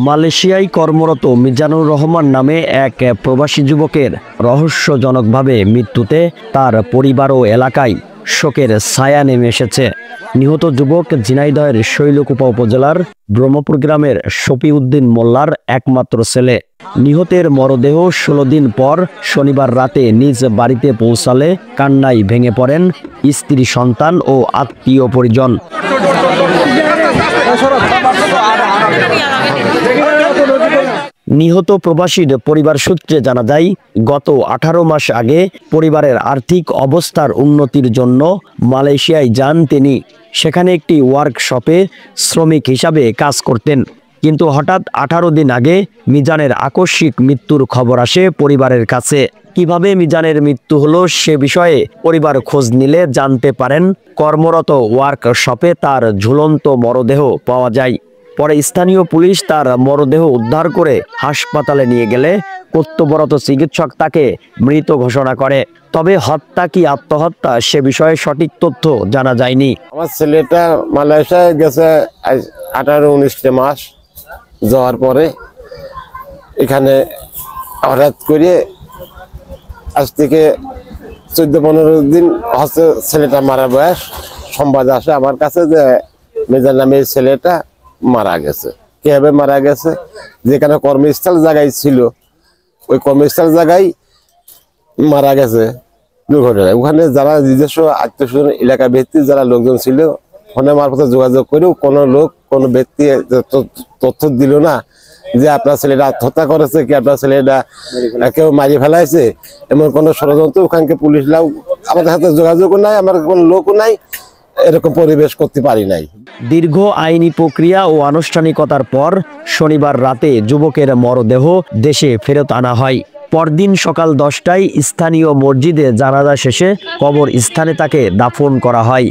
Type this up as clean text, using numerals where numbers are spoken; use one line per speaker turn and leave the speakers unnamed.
মালয়েশিয়ায় কর্মরত মিজানুর রহমান নামে এক প্রবাসী যুবকের রহস্যজনকভাবে মৃত্যুতে তার পরিবার ও এলাকায় শোকের ছায়া নেমে এসেছে। নিহত যুবক ঝিনাইদহের শৈলকুপা উপজেলার ব্রহ্মপুর গ্রামের শফিউদ্দিন মোল্লার একমাত্র ছেলে। নিহতের মরদেহ 16 দিন পর শনিবার রাতে নিজ বাড়িতে পৌঁছালে কান্নায় ভেঙে পড়েন স্ত্রী, সন্তান ও আত্মীয় পরিজন। নিহত প্রবাসীর পরিবার সূত্রে জানা যায়, গত 18 মাস আগে পরিবারের আর্থিক অবস্থার উন্নতির জন্য মালয়েশিয়ায় যান তিনি। সেখানে একটি ওয়ার্কশপে শ্রমিক হিসাবে কাজ করতেন। কিন্তু হঠাৎ 18 দিন আগে মিজানের আকস্মিক মৃত্যুর খবর আসে পরিবারের কাছে। কিভাবে মিজানের মৃত্যু হলো সে বিষয়ে পরিবার খোঁজ নিলে জানতে পারেন কর্মরত ওয়ার্কশপে তার ঝুলন্ত মরদেহ পাওয়া যায়। পরে স্থানীয় পুলিশ তার মরদেহ উদ্ধার করে হাসপাতালে নিয়ে গেলে কর্তব্যরত চিকিৎসক তাকে মৃত ঘোষণা করে। তবে হত্যা কি আত্মহত্যা সে বিষয়ে সঠিক তথ্য জানা যায়নি।
আমার ছেলেটা মালয়েশিয়ায় গেছে 18-19 মাস যাওয়ার পরে এখানে হঠাৎ করে আজ থেকে 14-15 দিন হচ্ছে ছেলেটা মারা বয়স সংবাদ আসে আমার কাছে যে মিজান নামের ছেলেটা মারা গেছে। কিভাবে মারা গেছে? যেখানে কর্মস্থল জায়গায় ছিল ওই কর্মস্থল জায়গায় মারা গেছে দুর্ঘটনায়। ওখানে যারা নিজস্ব আত্মীয় এলাকা ভিত্তিক যারা লোকজন ছিল ফোনের মারফতে যোগাযোগ করেও কোনো ব্যক্তি তথ্য দিল না যে আপনার ছেলেটা আত্মহত্যা করেছে কি আপনার ছেলেটা কেউ মারিয়ে ফেলাইছে, এমন কোনো ষড়যন্ত্র ওখানকে পুলিশরাও আমাদের সাথে যোগাযোগও নাই, আমার কোনো লোকও নাই, এরকম পরিবেশ করতে পারি নাই।
দীর্ঘ আইনি প্রক্রিয়া ও আনুষ্ঠানিকতার পর শনিবার রাতে যুবকের মরদেহ দেশে ফেরত আনা হয়। পরদিন সকাল 10টায় স্থানীয় মসজিদে জানাজা শেষে কবর স্থানে তাকে দাফন করা হয়।